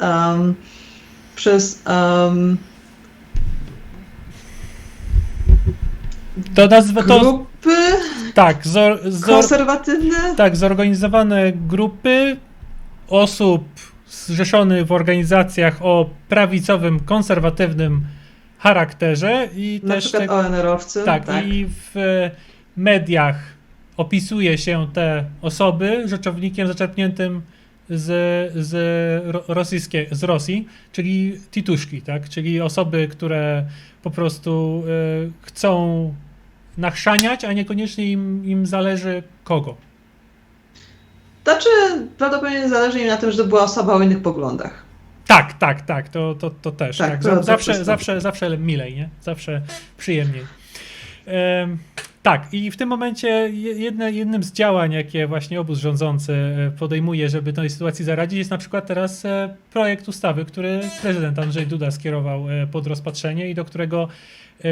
S2: grupy
S1: tak,
S2: konserwatywne.
S1: Tak, zorganizowane grupy osób zrzeszonych w organizacjach o prawicowym, konserwatywnym charakterze i
S2: na
S1: też
S2: przykład ONR-owcy.
S1: Tak, i w mediach opisuje się te osoby rzeczownikiem zaczerpniętym z Rosji, czyli tituszki, tak? Czyli osoby, które po prostu chcą nachrzaniać, a niekoniecznie im zależy kogo.
S2: Znaczy, prawdopodobnie zależy im na tym, że to była osoba o innych poglądach.
S1: Tak, to też. Tak, zawsze milej, nie? Zawsze przyjemniej. Tak, i w tym momencie jednym z działań, jakie właśnie obóz rządzący podejmuje, żeby tej sytuacji zaradzić, jest na przykład teraz projekt ustawy, który prezydent Andrzej Duda skierował pod rozpatrzenie i do którego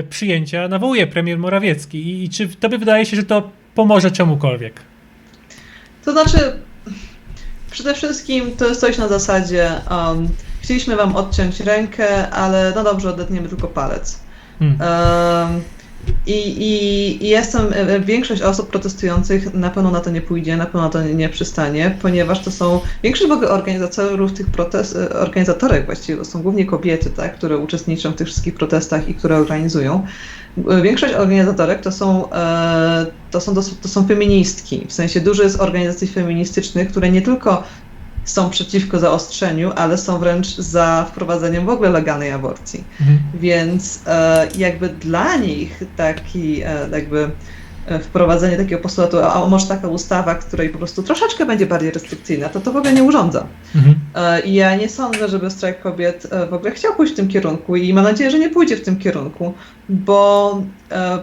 S1: przyjęcia nawołuje premier Morawiecki. I czy tobie wydaje się, że to pomoże czemukolwiek? To
S2: znaczy, przede wszystkim to jest coś na zasadzie chcieliśmy wam odciąć rękę, ale no dobrze, odetniemy tylko palec. I jestem, większość osób protestujących na pewno na to nie pójdzie, na pewno na to nie przystanie, ponieważ to są, większość w ogóle organizatorów tych organizatorek właściwie, to są głównie kobiety, tak, które uczestniczą w tych wszystkich protestach i które organizują. Większość organizatorek to są feministki, w sensie dużo jest organizacji feministycznych, które nie tylko są przeciwko zaostrzeniu, ale są wręcz za wprowadzeniem w ogóle legalnej aborcji. Więc jakby dla nich taki wprowadzenie takiego postulatu, a może taka ustawa, której po prostu troszeczkę będzie bardziej restrykcyjna, to w ogóle nie urządza. I ja nie sądzę, żeby strajk kobiet w ogóle chciał pójść w tym kierunku i mam nadzieję, że nie pójdzie w tym kierunku, bo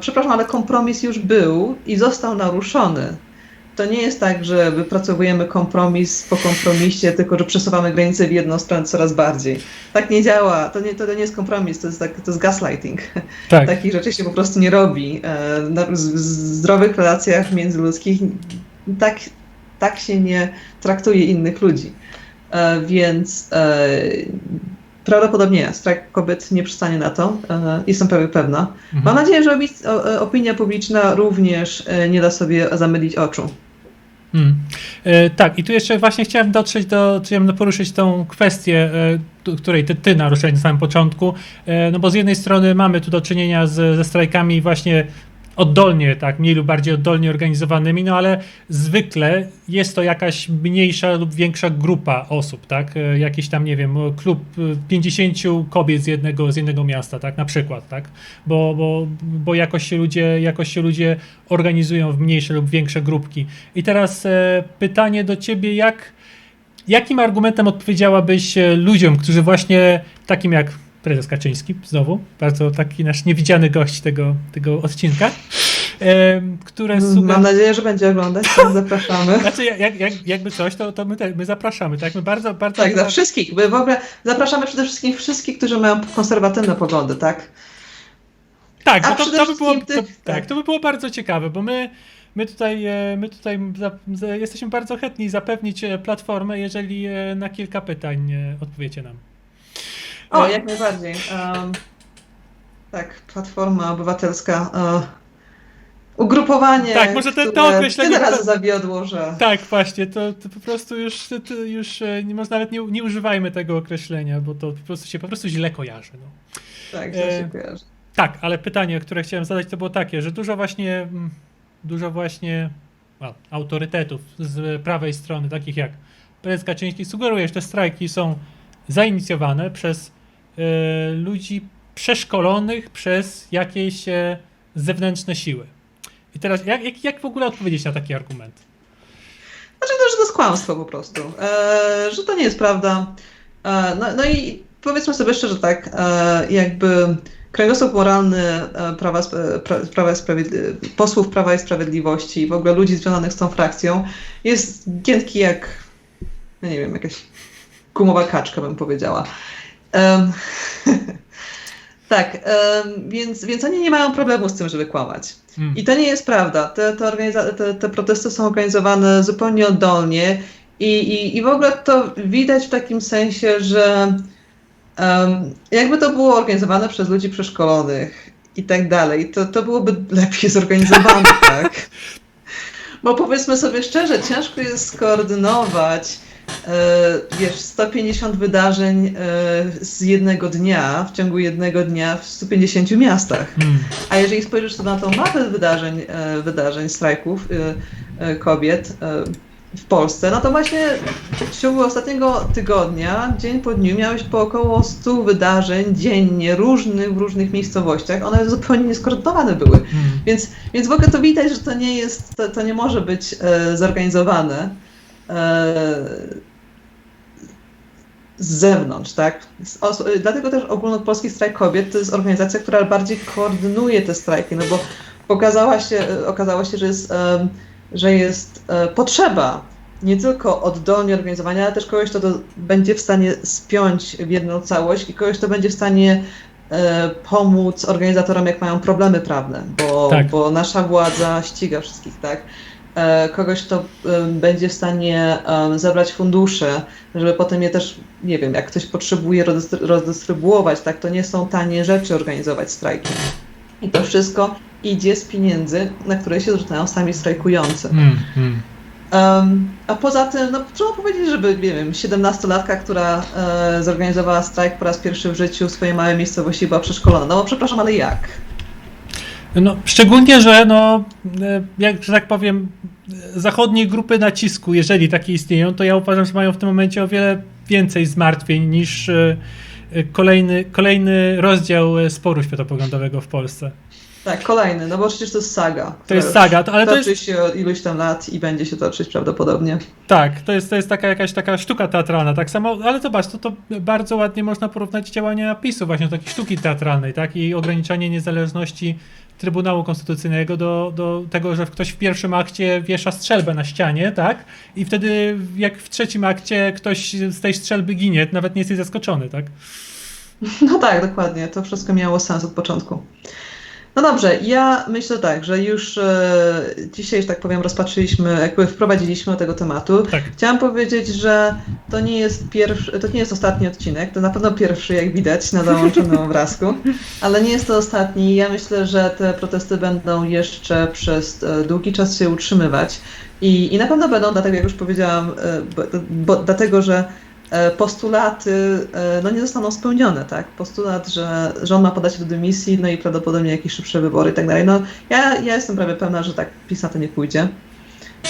S2: przepraszam, ale kompromis już był i został naruszony. To nie jest tak, że wypracowujemy kompromis po kompromisie, tylko że przesuwamy granice w jedną stronę coraz bardziej. Tak nie działa, to nie jest kompromis, to jest gaslighting.
S1: Tak.
S2: Takich rzeczy się po prostu nie robi. W zdrowych relacjach międzyludzkich tak się nie traktuje innych ludzi. Więc prawdopodobnie strajk kobiet nie przystanie na to, jestem prawie pewna. Mam nadzieję, że opinia publiczna również nie da sobie zamylić oczu.
S1: Tak, i tu jeszcze właśnie chciałem poruszyć tą kwestię, której ty naruszyłeś na samym początku, no bo z jednej strony mamy tu do czynienia ze strajkami właśnie oddolnie, tak, mniej lub bardziej oddolnie organizowanymi, no ale zwykle jest to jakaś mniejsza lub większa grupa osób, tak, jakiś tam, nie wiem, klub 50 kobiet z jednego miasta, tak, na przykład, tak, bo jakoś się ludzie organizują w mniejsze lub większe grupki. I teraz pytanie do ciebie, jakim argumentem odpowiedziałabyś ludziom, którzy właśnie takim jak prezes Kaczyński, znowu, bardzo taki nasz niewidziany gość tego odcinka, które
S2: Mam nadzieję, że będzie oglądać, tak, zapraszamy.
S1: Znaczy, jakby coś, to my zapraszamy, tak? My bardzo...
S2: Tak, za wszystkich, w ogóle zapraszamy przede wszystkim wszystkich, którzy mają konserwatywne poglądy, tak?
S1: Tak, bo to by było bardzo ciekawe, bo my tutaj jesteśmy bardzo chętni zapewnić platformę, jeżeli na kilka pytań odpowiecie nam.
S2: O, jak najbardziej. Tak, Platforma Obywatelska. Ugrupowanie,
S1: tak, może to określenie
S2: tyle razy zawiodło, że...
S1: Tak, właśnie, to po prostu już może nawet nie używajmy tego określenia, bo to po prostu źle kojarzy. No.
S2: Tak, źle się kojarzy.
S1: Tak, ale pytanie, które chciałem zadać, to było takie, że dużo właśnie autorytetów z prawej strony, takich jak prezes Kaczyński, sugeruje, że te strajki są zainicjowane przez ludzi przeszkolonych przez jakieś zewnętrzne siły. I teraz jak w ogóle odpowiedzieć na taki argument?
S2: Znaczy, że to jest kłamstwo po prostu, że to nie jest prawda. No i powiedzmy sobie szczerze tak, jakby kręgosłup moralny posłów Prawa i Sprawiedliwości, w ogóle ludzi związanych z tą frakcją jest giętki jak, no nie wiem, jakaś gumowa kaczka, bym powiedziała. Tak, więc oni nie mają problemu z tym, żeby kłamać. I to nie jest prawda. Te protesty są organizowane zupełnie oddolnie i w ogóle to widać w takim sensie, że jakby to było organizowane przez ludzi przeszkolonych i tak dalej, to byłoby lepiej zorganizowane, tak? Bo powiedzmy sobie szczerze, ciężko jest skoordynować 150 wydarzeń z jednego dnia, w ciągu jednego dnia w 150 miastach. A jeżeli spojrzysz na tą mapę wydarzeń strajków kobiet w Polsce, no to właśnie w ciągu ostatniego tygodnia, dzień po dniu, miałeś po około 100 wydarzeń dziennie, w różnych miejscowościach. One zupełnie nieskoordynowane były. Więc w ogóle to widać, że to nie może być zorganizowane z zewnątrz, tak? Dlatego też Ogólnopolski Strajk Kobiet to jest organizacja, która bardziej koordynuje te strajki, no bo okazało się, że jest potrzeba nie tylko oddolnie organizowania, ale też kogoś, kto to będzie w stanie spiąć w jedną całość i kogoś, kto będzie w stanie pomóc organizatorom, jak mają problemy prawne, bo nasza władza ściga wszystkich, tak? Kogoś, kto będzie w stanie zebrać fundusze, żeby potem je też, nie wiem, jak ktoś potrzebuje rozdystrybuować, tak, to nie są tanie rzeczy organizować strajki. I to wszystko idzie z pieniędzy, na które się zrzucają sami strajkujący. A poza tym, no trzeba powiedzieć, żeby, nie wiem, 17-latka, która zorganizowała strajk po raz pierwszy w życiu w swojej małej miejscowości, była przeszkolona. No przepraszam, ale jak?
S1: No, szczególnie, że jak, że tak powiem, zachodnie grupy nacisku, jeżeli takie istnieją, to ja uważam, że mają w tym momencie o wiele więcej zmartwień niż kolejny rozdział sporu światopoglądowego w Polsce.
S2: Tak, kolejny, no bo przecież to jest saga.
S1: To jest saga, ale to
S2: toczy się od iluś tam lat i będzie się toczyć prawdopodobnie.
S1: Tak, to jest jakaś taka sztuka teatralna, tak samo, ale zobacz, to bardzo ładnie można porównać działania PiS-u właśnie do takiej sztuki teatralnej, tak, i ograniczanie niezależności Trybunału Konstytucyjnego do tego, że ktoś w pierwszym akcie wiesza strzelbę na ścianie, tak, i wtedy jak w trzecim akcie ktoś z tej strzelby ginie, nawet nie jesteś zaskoczony, tak.
S2: No tak, dokładnie, to wszystko miało sens od początku. No dobrze, ja myślę tak, że już dzisiaj, że tak powiem, wprowadziliśmy do tego tematu.
S1: Tak.
S2: Chciałam powiedzieć, że to nie jest ostatni odcinek, to na pewno pierwszy, jak widać na załączonym obrazku, ale nie jest to ostatni. Ja myślę, że te protesty będą jeszcze przez długi czas się utrzymywać i na pewno będą, dlatego jak już powiedziałam, dlatego, że postulaty no nie zostaną spełnione, tak? Postulat, że rząd ma podać się do dymisji, no i prawdopodobnie jakieś szybsze wybory i tak dalej. No ja jestem prawie pewna, że tak PiS na to nie pójdzie.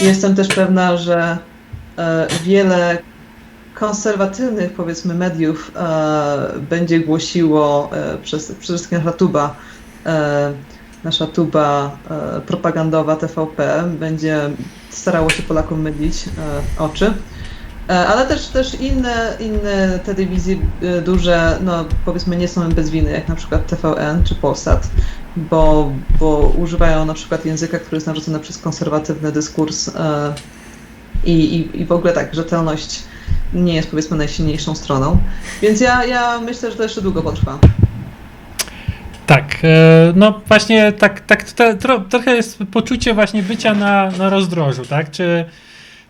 S2: Jestem też pewna, że wiele konserwatywnych, powiedzmy, mediów będzie głosiło, przede wszystkim nasza tuba propagandowa TVP będzie starało się Polakom mydlić oczy. Ale też inne telewizje duże, no powiedzmy, nie są bez winy, jak na przykład TVN czy Polsat, bo używają na przykład języka, który jest narzucony przez konserwatywny dyskurs i w ogóle tak, rzetelność nie jest, powiedzmy, najsilniejszą stroną. Więc ja myślę, że to jeszcze długo potrwa.
S1: Tak, no właśnie trochę jest poczucie właśnie bycia na rozdrożu, tak?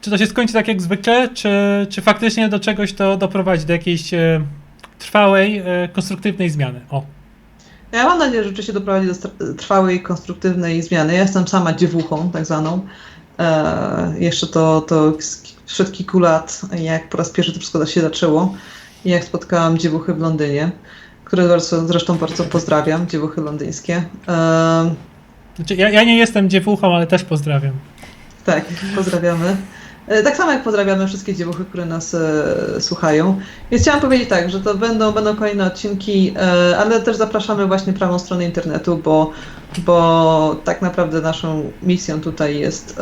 S1: Czy to się skończy tak jak zwykle, czy faktycznie do czegoś to doprowadzi, do jakiejś trwałej, konstruktywnej zmiany? O.
S2: Ja mam nadzieję, że rzeczywiście doprowadzi do trwałej, konstruktywnej zmiany. Ja jestem sama dziewuchą, tak zwaną. Jeszcze to przed kilku lat, jak po raz pierwszy to wszystko się zaczęło, i jak spotkałam dziewuchy w Londynie, które zresztą bardzo pozdrawiam, dziewuchy londyńskie.
S1: Znaczy, ja nie jestem dziewuchą, ale też pozdrawiam.
S2: Tak, pozdrawiamy. Tak samo jak pozdrawiamy wszystkie dziewuchy, które nas słuchają. Więc chciałam powiedzieć tak, że to będą kolejne odcinki, ale też zapraszamy właśnie prawą stronę internetu, bo tak naprawdę naszą misją tutaj jest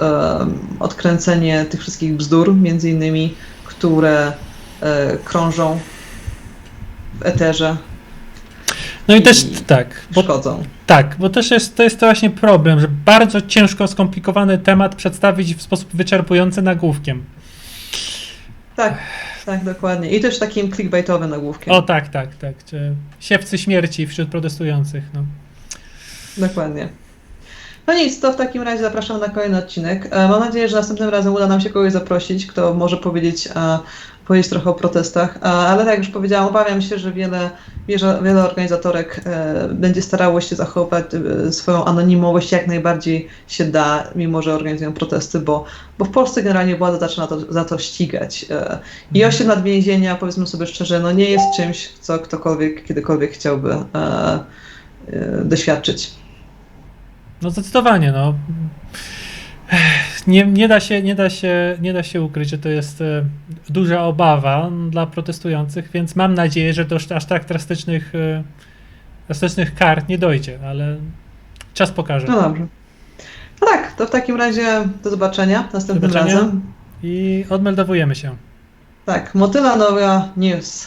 S2: odkręcenie tych wszystkich bzdur, między innymi, które krążą w eterze.
S1: No i też tak.
S2: Szkodzą.
S1: Tak, bo też to jest to właśnie problem, że bardzo ciężko skomplikowany temat przedstawić w sposób wyczerpujący nagłówkiem.
S2: Tak, dokładnie. I też takim clickbaitowym nagłówkiem.
S1: O tak. Czy siewcy śmierci wśród protestujących. No.
S2: Dokładnie. No nic, to w takim razie zapraszam na kolejny odcinek. Mam nadzieję, że następnym razem uda nam się kogoś zaprosić, kto może powiedzieć trochę o protestach, ale tak jak już powiedziałam, obawiam się, że wiele organizatorek będzie starało się zachować swoją anonimowość jak najbardziej się da, mimo że organizują protesty, bo w Polsce generalnie władza zaczyna za to ścigać. I 8 lat więzienia, powiedzmy sobie szczerze, no nie jest czymś, co ktokolwiek kiedykolwiek chciałby doświadczyć.
S1: No zdecydowanie, no. Nie da się ukryć, że to jest duża obawa dla protestujących, więc mam nadzieję, że do aż tak drastycznych kar nie dojdzie, ale czas pokaże.
S2: No dobrze. No tak, to w takim razie do zobaczenia następnym razem.
S1: I odmeldowujemy się.
S2: Tak, Motyla Nowa News.